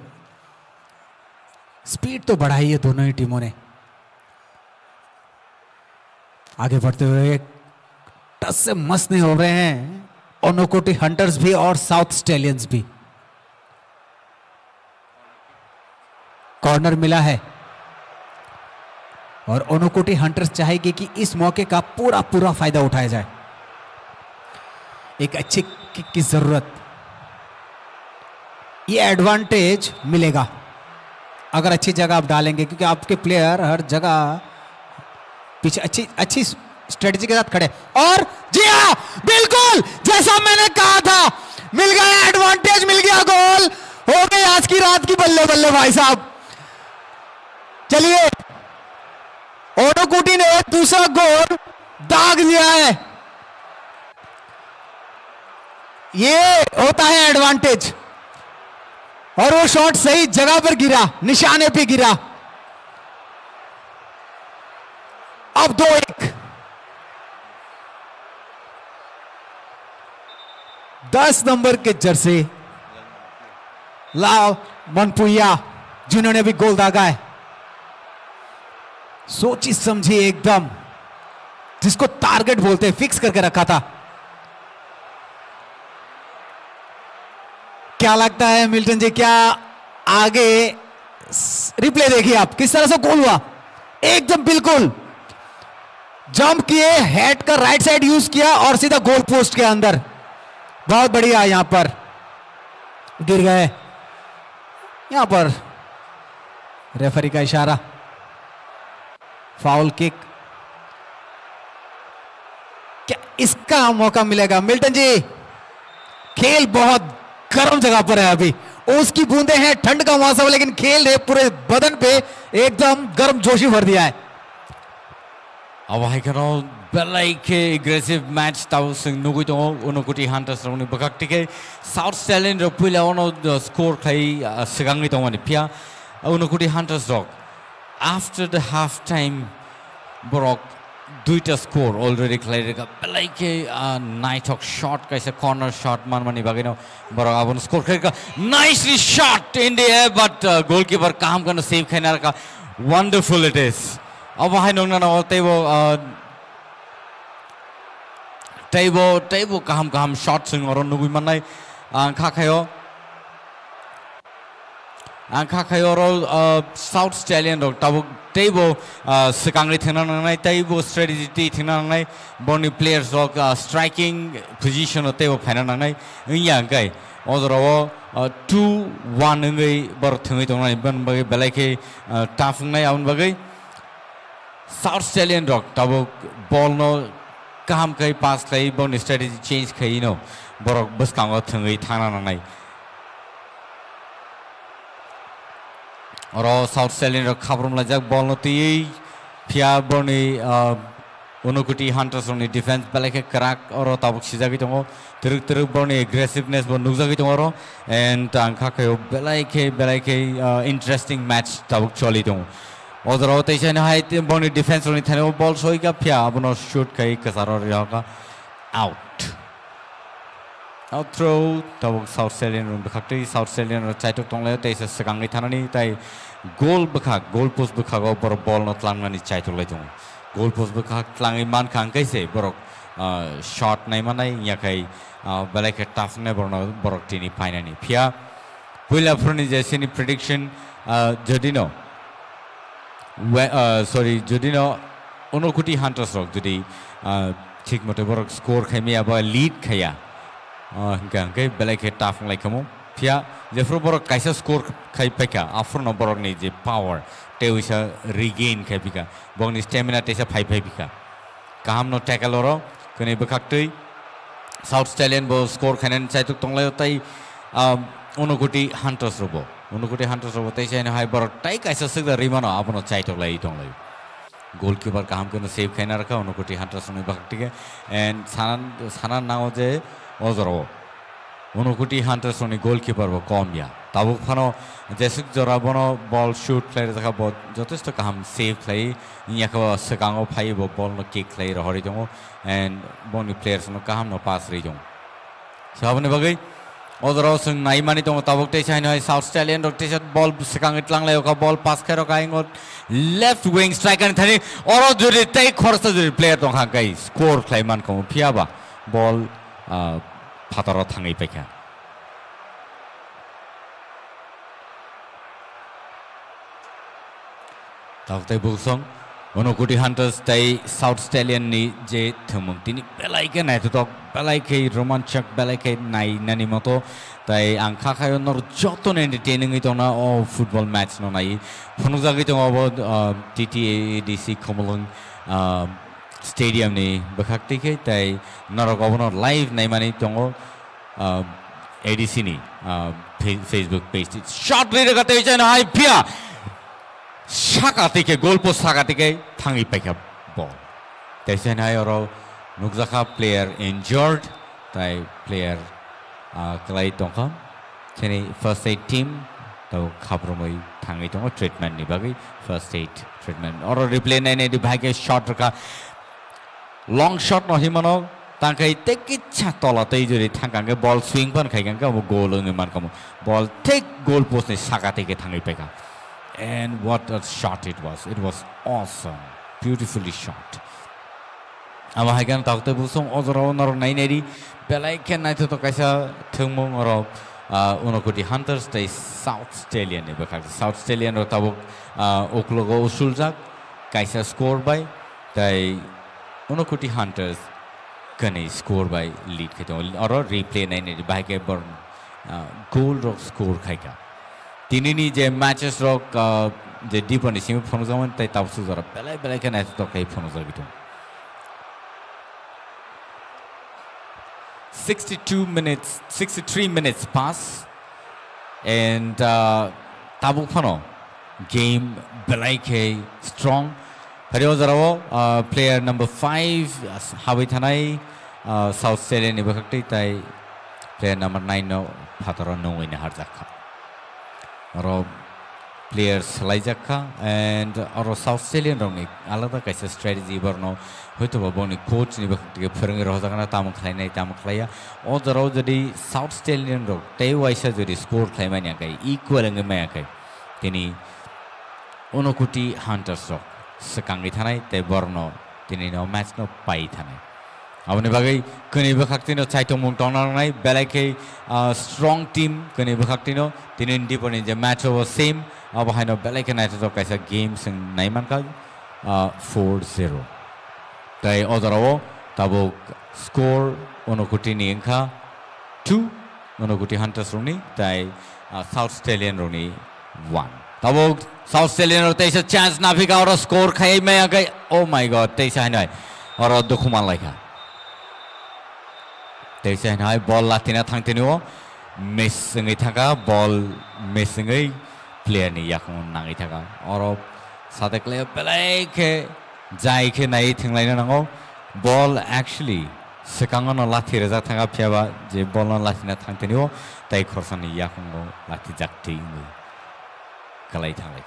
स्पीड तो बढ़ाई है दोनों ही टीमों ने। आगे बढ़ते हुए टच से मस्त नहीं हो रहे हैं ओनोकोटी हंटर्स भी और साउथ स्टेलियंस भी। कॉर्नर मिला है और ओनोकोटी हंटर्स चाहेगी कि इस मौके का पूरा पूरा फायदा उठाया जाए। एक अच्छी किक की जरूरत, ये एडवांटेज मिलेगा अगर अच्छी जगह आप डालेंगे, क्योंकि आपके प्लेयर हर जगह पीछे अच्छी स्ट्रेटजी के साथ खड़े। और जी हाँ, बिल्कुल जैसा मैंने कहा था, मिल गया एडवांटेज, मिल गया गोल, हो गई आज की रात की बल्ले बल्ले भाई साहब। चलिए, ओनोकुटी ने दूसरा गोल दाग दिया है। ये होता है एडवांटेज, और वो शॉट सही जगह पर गिरा, निशाने पे गिरा। अब 2-1। 10 नंबर के जर्सी लाव मनपुया जिन्होंने भी गोल दागा है। सोची समझी एकदम, जिसको टारगेट बोलते हैं, फिक्स करके रखा था। क्या लगता है मिल्टन जी, क्या आगे रिप्ले देखिए आप, किस तरह से गोल हुआ, एकदम बिल्कुल जंप किए, हेड का राइट साइड यूज किया और सीधा गोल पोस्ट के अंदर। बहुत बढ़िया, यहां पर गिर गए, यहां पर रेफरी का इशारा, फाउल किक। क्या इसका मौका मिलेगा मिल्टन जी? खेल बहुत गर्म जगह पर है, अभी उसकी बूंदे हैं, ठंड का मौसम, लेकिन खेल है पूरे बदन पे एकदम गर्म जोशी भर दिया है। अब बेलाई के एग्रेसिव मैच ताऊ सिंह नुगुई तो ओनोकुटी हंटर्स रोनी बकक्ति के साउथ स्टेलियन रो पुला ओनो स्कोर खाई सिगांगी तो माने पिया ओनोकुटी hunters rock after the half time बरक दुईटा स्कोर ऑलरेडी खेलेगा बेलाई के नाइट हॉक शॉट कैसे कॉर्नर शॉट मानी बागिनो बरक अब स्कोर खेलेगा nicely shot in the air but goalkeeper काम करना सेव खेलने का वंडरफुल इट इज। अब वहाँ नोंगना होते वो Tebo kaham shot sing oron nugui manai angka kayo ro South Stallion rok tabo tebo sekangri thina nangai tebo strategy thina nangai boni players rok striking position o tebo phana nangai yang kai odro 2-1 ngai bor thingai tongai ban bagai belai ke tafung nai aun bagai South Stallion rok tabo ball no kaham kai pass kai bon strategy change kai no borok bus kang o thungai thana nangai oro South Stallion rok khabrum lajak ball no ti phia boni onokuti hunters on defense balake crack oro tabuk sijagi tongo teruk boni aggressiveness bon nugjagi tongo and angkha kai belai ke interesting match tabuk choli tongo Ozaro teisa na hai boni defense roni thane ball soi ka phya abono shoot kai kasaro riha out. Out throw tabuk South Australian run bakhakti South Australian ro chaitok tonglai teisa sekangai thanani tai goal bakhak goal post bakhago bor ball no tlangmani chaitok lai tung goal post bakhak tlangai man khang kaise borok shot nai manai yakai balai ke tough ne borno borok tini finani phya puila froni jesini prediction jodino sorry jodino onokuti hunters rok jodi ঠিক মতে বড় স্কোর খাইমিয়া বা লিড খাইয়া গাঙ্গে বেলাইকে টাফ লাইকামো ফিয়া যেফ্রো বড় কাইসা স্কোর খাই পাইকা আফ্রো ন বড় নি যে পাওয়ার টেউইসা রিগেইন খাইপিকা বংনি স্ট্যামিনা টেসা ফাই ফাইপিকা কাহাম ন ট্যাকলর কনে বখাকতই সাউথ স্টাইলিয়ান ব স্কোর খাইনান চাইতুক তংলাই তাই অনুকুটি হান্টার্স রব তাই চাইনা হাই বড় টাই কাইসা সগদা রিমানো আপনো চাইতুক লাই তংলাই गोलकीपर काम करना सेव खाना रखा उनको हंटर सुनी बकटी के एंड साना नाव जे ओजरो उनको हंटर सुनी गोलकीपर वो कम या तब खानो जैसे जरा बनो बॉल शूट फ्लाई रखा बहुत जतेष्ट काम सेव फ्लाई यहाँ का सकांगो फाई वो बॉल नो किक फ्लाई रही जाऊँ एंड बोनी प्लेयर्स नो काम नो पास रही जाऊँ साबने बगै ओजरो संग नाई मानी तो तब टेचाइन है साउथ स्टाइलियन रोक टेचर बॉल सकांग इतलांग ले ओका बॉल पास करो काइंगो लेफ्ट विंग स्ट्राइकर थनी और जुरी तई खर्च जुरी प्लेयर तो हां गाई स्कोर फ्लाइमान को फियाबा बॉल फातरो थांगै पैखा तब तई बुसंग उनकोटी हंटर्स तई साउथ स्टाइलियन नि जे थमुं तिनी बेलाइके नाय तो बेलाइके रोमांचक बेलाइके नाय नानि मतो ताई आं खाखायो नर जतन एंटरटेनिंग तो ना ओ फुटबल मैच न नाय फनुजागि तो अब टीटीएडीसी खमलंग स्टेडियम नि बखाक्ति के ताई नरक अब लाइव नाय माने तो एडीसी नि फेसबुक पेज शॉट रे गते छैन हाय फिया साकाते के गोल पोस्ट साकाते के थांगी पैका बॉल तैसे ना और नुकजाखा प्लेयर इंजर्ड ताई प्लेयर क्लाई तोंखा चेनी फर्स्ट एड टीम तो खबरमई थांगी तोंखा ट्रीटमेंट नि बागै फर्स्ट एड ट्रीटमेंट और रिप्ले नाइने दि भागे शॉट रखा लॉन्ग शॉट न हिमनो तांकै तेकिच्छा तलतै जरि थांगांगे बॉल स्विंग पन खाइगांगे अब गोल नि मानकम बॉल टेक गोल पोस्ट नि साकाते के थांगी Paika and what a shot it was awesome beautifully shot ama hagan takte busong ozoro nor naineri belai ken nai to kaisa thungmong oro unokoti hunters tai south australian ne bakha south australian ro tabuk oklogo usuljak kaisa score by tai unokoti hunters kane score by lead kheto oro replay naineri bahake born goal ro score khaika तिनीनी J matches रक जे डिपनि सिम फोन जामन तै ताबसु जरा बेलाय के नाय तो कई phone जागितो 63 minutes pass and tabu phano game बेलाय के strong हरियो जरावो player number 5 हाबै थानाय साउथ ऑस्ट्रेलिया नि बखक्ति तै player number 9 नो फातरो नौइने हारजाखा और प्लेयर्स लाइजाखा एंड और साउथ ऑस्ट्रेलियन रंगनि आलादा कैसे स्ट्रेटेजी बरनो हयतो बनि कोच नि बखति फोरोंगिरि रहजागना ताम खलाया ओ जराव जदि साउथ ऑस्ट्रेलियन रंग तै वाइसा जदि स्कोर खलायमानिया गाय इक्वल अंगे मायाखै तिनी उनकोटी हान्टार्स रक सकांगि थानाय तै बरनो तिनी नो मैच नो पाइ थानाय अपने बागै कनि बखाक्तिनो चाइतो मुं टंनाय बेलायकै स्ट्रॉन्ग टीम कनि बखाक्तिनो तिनि दिपनि जे मैच हो सेम अब हाइनो बेलायकै नाइट तो कैसा गेम सिं नाइमानका 4-0 तै ओजरावो ताबो स्कोर उनकोटी नि अंका 2 उनकोटी हान्टार्स रंगनि तै साउथ ऑस्ट्रेलियन रंगनि 1 ताबो साउथ ऑस्ट्रेलियन र तैसा चान्स नाफिका और स्कोर खाइ मायाकै ओ माय गॉड तैसा हाइनो और दुखुमान लाइका तैसे हाय बॉल लातिना थांथिनो मिसिङै थाका बॉल मिसिङै प्लेयर नि याखौ नाङै थाका और सादेकले बेलायके जायके नाय थिंलायनो नांगौ बॉल एक्चुअली सकांगनो लाथि रजा थाका फियाबा जे बॉल लातिना थांथिनो तै खरसानि याखौ लाथि जाक्ति कलाय थांलाय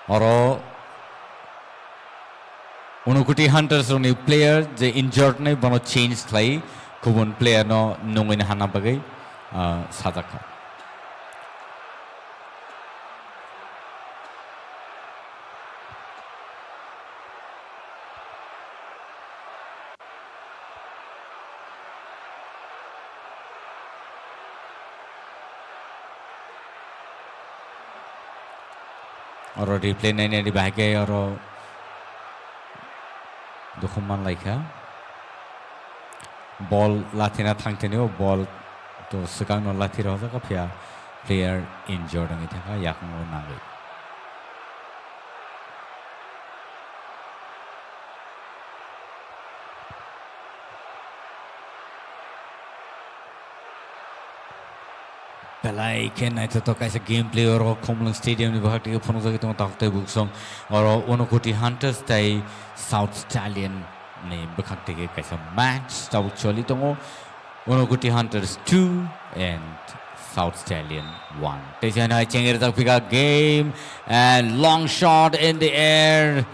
Oro Unukuti Hunters roni player je injured nei bono change khlai kubun player no nungin hana bagai sadaka. Oro replay nei di bagai oro dokumen laika ball latina thangteni ball to sekang no lati roza ka phia player injured ngi thaka yak no nangai Pelai ken ai to kaisa gameplay oro Khumlung stadium ni bahati ke phonu jagi to takte buksong oro Unukuti Hunters tai South Stallion ni bakhakte ke kaisa match tau choli tongo Unukuti Hunters 2 and South Stallion 1 Tejana chengir tak pika game and long shot in the air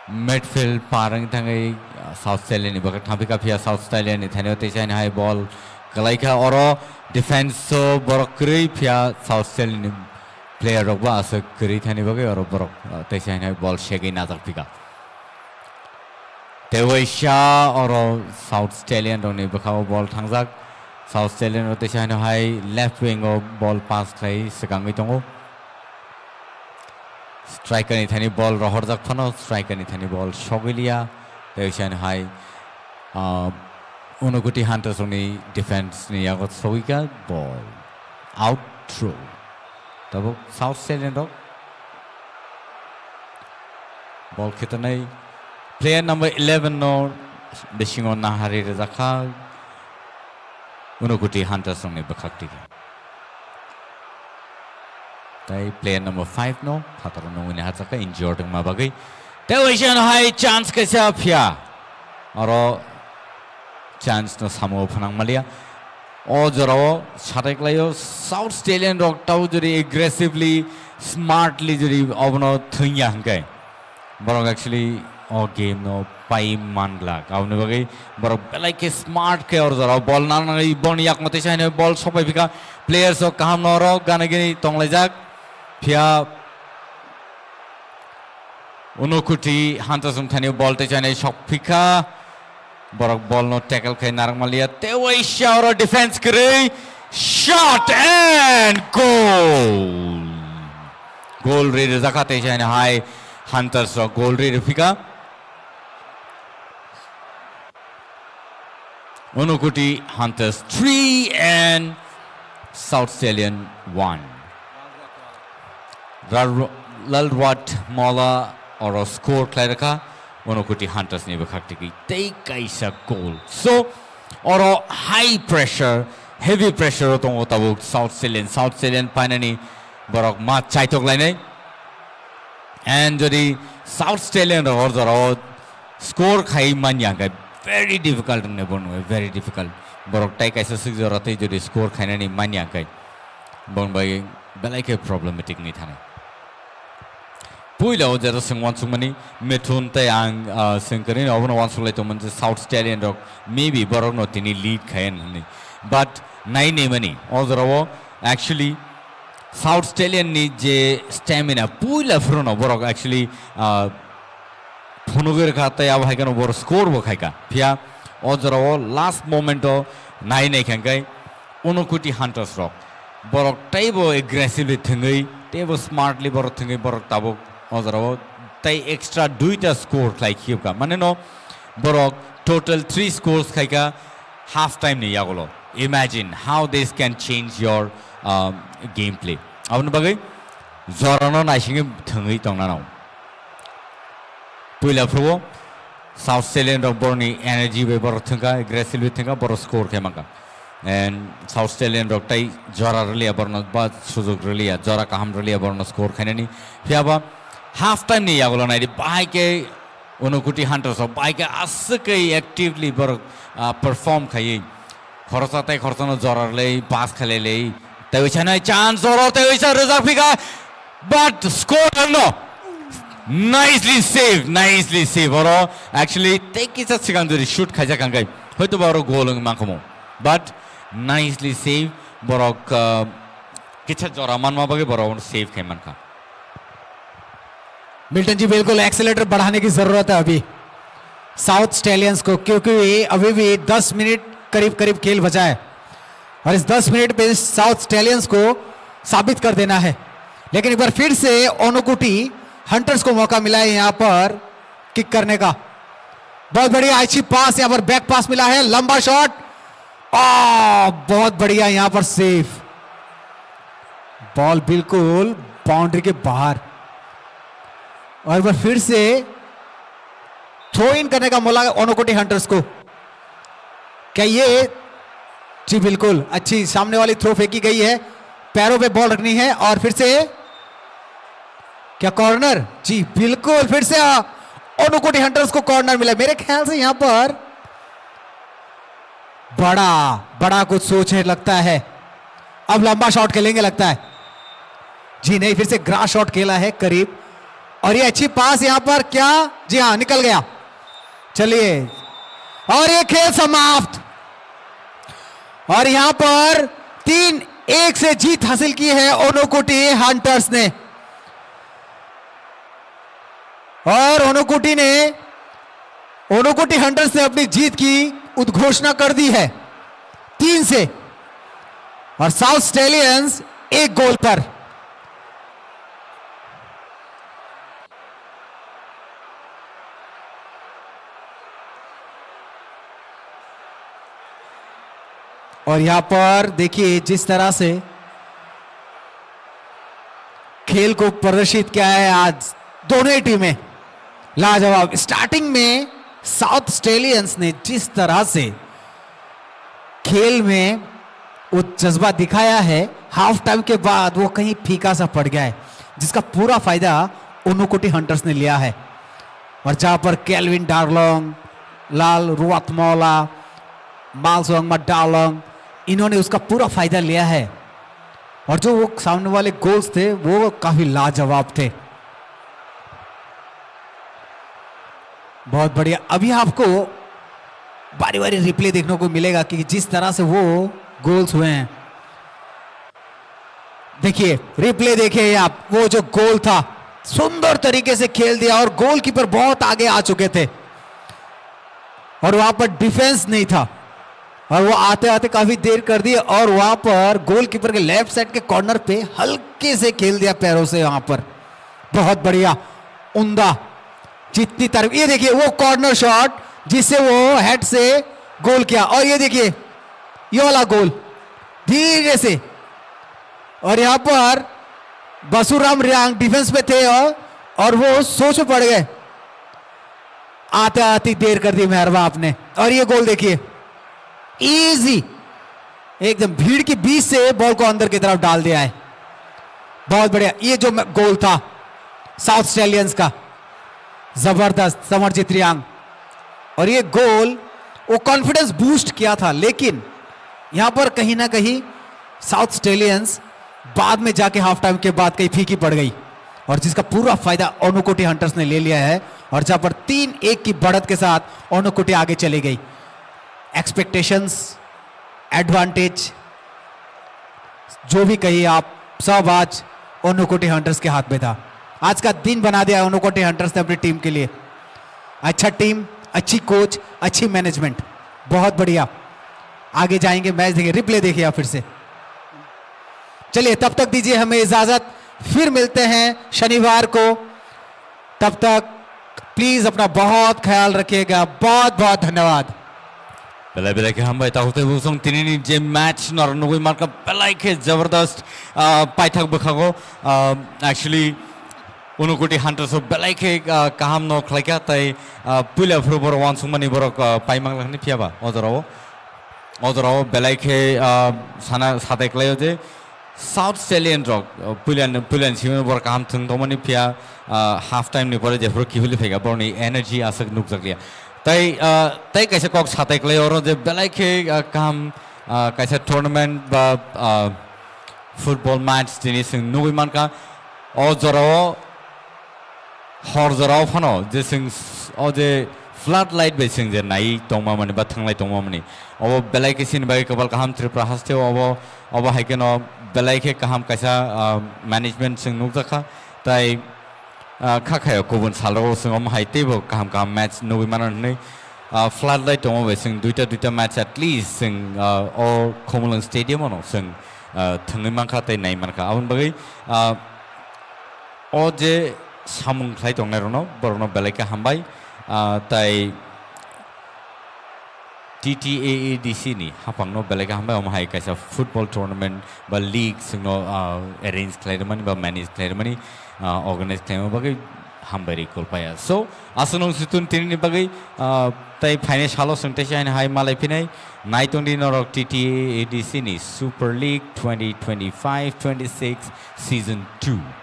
midfield parang tangai South Stallion ni bakhak thapika phia South Stallion ni thane tejana hai ball kalaika oro defense so borokri phia South Stallion player rokba ase kri thani bagai oro borok tejana hai ball shegi na tak pika Tewaisha oro South Stallion roni bakhao ball thangjak South Stallion ro tejana hai left wing o ball pass khai sekangi tongo striker ni thani ball rohorjak phano striker ni thani ball shogilia tejana hai Unukuti Hunters roni defense ni yagot sogika ball out throw tabo South Stallion ro ball khitanai player number 11 no Beshingon Nahari Razaka Unukuti Hunters roni bakhakti tai player number 5 no khataro no wini hatsaka injured ma bagai Tewaisha no hai chance kaisa phia oro chance no samo phanang malia o jorao charaklayo South Stallion rock tau jori aggressively smartly jori obno thunya hangkai borok actually o game no pai mangla kaune bagai borok belai ke smart ke or jorao ball na bon yak mate chaine ball sopai bika players o kaham no ro ganagini tonglajak phia Unukuti Hunters thani ball te chaine shopika Borok ball no tackle khai narang malia Tewaisha oro defense kre shot and goal re zakate chaine hai Hunters ro goal re fika Unukuti Hunters 3 and South Stallion 1 Lalwat Mola oro score khlairaka Unukuti Hunters ni bakhakti ki tei kaisa goal so oro high pressure heavy pressure tong otabuk South Stallion finally borok ma chaitok lainai and jodi South Stallion ro jaro score khai manya ga very difficult ne bon very difficult borok tai kaisa sigjo ratai jodi score khaina ni manya kai bon bai belai ke problematic ni thane Puila jero singwan sumani methun te ang singkarin obno wan sulai to manje South Stallion rock maybe borok no tini lead khayen ni but nai ne mani ozero actually South Stallion ni je stamina puila frono borok actually phunuger khata ya bhai kano bor score bo khaika phia ozero last moment o nai nei khangai Unukuti Hunters rock borok taibo aggressively thingai taibo smartly borok thingai borok tabo ozero tai extra duita score like hiuka mane no borok total 3 scores khaika half time ni yagolo imagine how this can change your gameplay abun bagai zorano naising thangai tongnano puila pro South Stallion ro borni energy be bor thanga aggressively thanga bor score khemanga and South Stallion ro tai jora relia borno ba sujog relia jora kaham relia borno score khainani fiaba half time ni yagolo nai bai ke Unukuti Hunters of bai ke askai actively bor perform khai khorsa tai khorsano jora lei pass khale lei tai chana chance oro tai reserve fika but score no nicely save boro actually take it as sigang duri shoot khaja kangai hoito boro goal ng mangkomo but nicely save boro kicha jora manma bage boro save kai manka Milton ji बिल्कुल एक्सेलेटर बढ़ाने की जरूरत है अभी साउथ स्टैलियंस को, क्योंकि अभी भी 10 मिनट करीब करीब खेल बचा है और इस 10 मिनट पे साउथ स्टैलियंस को साबित कर देना है। लेकिन एक बार फिर से ओनुकुटी हंटर्स को मौका मिला है यहां पर किक करने का। बहुत बढ़िया अच्छी पास, यहां पर बैक पास मिला है, लंबा शॉट, बहुत बढ़िया यहां पर सेफ, बॉल बिल्कुल बाउंड्री के बाहर। और एक बार फिर से थ्रो इन करने का मौका ओनुकुटी हंटर्स को। क्या ये जी बिल्कुल अच्छी सामने वाली थ्रो फेंकी गई है, पैरों पे बॉल रखनी है और फिर से क्या कॉर्नर, जी बिल्कुल फिर से ओनुकुटी हंटर्स को कॉर्नर मिला। मेरे ख्याल से यहां पर बड़ा कुछ सोचने लगता है, अब लंबा शॉट खेलेंगे लगता है। जी नहीं, फिर से ग्रास शॉट खेला है करीब और ये अच्छी पास यहां पर, क्या जी हां निकल गया। चलिए और ये खेल समाप्त और यहां पर 3-1 से जीत हासिल की है ओनुकुटी हंटर्स ने। और ओनुकुटी हंटर्स ने अपनी जीत की उद्घोषणा कर दी है 3 से और साउथ स्टैलियंस 1 गोल पर। और यहां पर देखिए जिस तरह से खेल को प्रदर्शित किया है आज दोनों ही टीमें, लाजवाब। स्टार्टिंग में साउथ स्टैलियंस ने जिस तरह से खेल में वो जज्बा दिखाया है, हाफ टाइम के बाद वो कहीं फीका सा पड़ गया है, जिसका पूरा फायदा ओनुकुटी हंटर्स ने लिया है। और जहां पर केल्विन डार्लोंग, लाल रुआतमौला, मालसोंगमा डालोंग, इन्होंने उसका पूरा फायदा लिया है और जो वो सामने वाले गोल्स थे वो काफी लाजवाब थे। बहुत बढ़िया। अभी आपको बारी बारी रिप्ले देखने को मिलेगा कि जिस तरह से वो गोल्स हुए हैं। देखिए रिप्ले देखिए आप, वो जो गोल था सुंदर तरीके से खेल दिया और गोलकीपर बहुत आगे आ चुके थे और वहां पर डिफेंस नहीं था और वो आते आते काफी देर कर दी और वहां पर गोलकीपर के लेफ्ट साइड के कॉर्नर पे हल्के से खेल दिया पैरों से, वहां पर बहुत बढ़िया उम्दा जितनी तरफ। ये देखिए वो कॉर्नर शॉट जिससे वो हेड से गोल किया और ये देखिए ये वाला गोल धीरे से। और यहां पर बसुराम रियांग डिफेंस में थे और वो सोच में पड़ गए, आते आती देर कर दी मेहरबा आपने। और ये गोल देखिए इजी, एकदम भीड़ के बीच से बॉल को अंदर की तरफ डाल दिया है, बहुत बढ़िया। ये जो गोल था साउथ स्टैलियंस का, जबरदस्त समरजीत रियांग। और ये गोल वो कॉन्फिडेंस बूस्ट किया था, लेकिन यहां पर कहीं ना कहीं साउथ स्टैलियंस बाद में जाके हाफ टाइम के बाद कहीं फीकी पड़ गई और जिसका पूरा फायदा ओनुकुटी हंटर्स ने ले लिया है और जहां पर 3-1 की बढ़त के साथ ओनुकुटी आगे चली गई। एक्सपेक्टेशंस, एडवांटेज जो भी कहिए आप, सब आज ओनुकुटी हंटर्स के हाथ में था। आज का दिन बना दिया ओनुकुटी हंटर्स ने अपनी टीम के लिए। अच्छा टीम, अच्छी कोच, अच्छी मैनेजमेंट, बहुत बढ़िया। आगे जाएंगे, मैच देखेंगे, रिप्ले देखिए आप फिर से। चलिए तब तक दीजिए हमें इजाजत, फिर मिलते हैं शनिवार को। तब तक प्लीज अपना बहुत ख्याल रखिएगा। बहुत बहुत धन्यवाद। बेला के हम ताहुते बुसों तिनी जे मैच नरनुगुई मार्का बेला के जबरदस्त पाइथाक बखागो एक्चुअली ओनुकुटी हंटर्स बेला के काहाम न खलाइका ताई पुला फ्रोबर वान सुमनि बरक पाइमांग लखनि फियाबा अजराव बेला के साना साथैक्लायो जे साउथ स्टैलियन रक पुलियन सिमन बर काम थंग दमनि फिया हाफ टाइम नि परे जेफोर किहुलि फैगा बरनि एनर्जी आसक नुकजाकलिया तै कैसे कक साथैक्लाय और जे बेलाइखे काम कैसे टूर्नामेंट बा फुटबल मैच दिनि सिं नुगुइमान का अजराव हरजराव फानो जे जों जे फ्लाड लाइट बाय जों जे नाय दंमा माने बा थांलाय दंमा माने अब बेलायके सिन बाय कबाल काहाम त्रिपुरा हास्ते अब हायकेन बेलायके काहाम कायसा मैनेजमेंट जों नुजाखा ताय खाखायाव गुबुन सालाव जों हायतेबो काहाम काहाम मैच नुबि माननै फ्लाड लाइट दङ बाय जों दुइटा मैच एटलिस्ट जों अ कमलंग स्टेडियामाव जों थङै मानखा ताय नाय मानखा आबुन बागै अ जे सामुंख्लाय दंनाय रनो बरनो बेलायके हामबाय ताय TTAADC नि हाफांनो बेलायके हामबाय अमहाय कायसा फुटबल टुर्नामेंट बा लीग जोंनो अरेंज खालायदोंमोन बा मैनेज खालायदोंमोन ऑर्गेनाइज खालामो बागै हामबाय कलपाया सो आसनों सितुन तिनि बागै ताय फाइनेल हालो सोंथेसै आइन हाय मालाय फिनाय नाइटों दिन और TTAADC नि सुपर लीग 2025-26 सीजन 2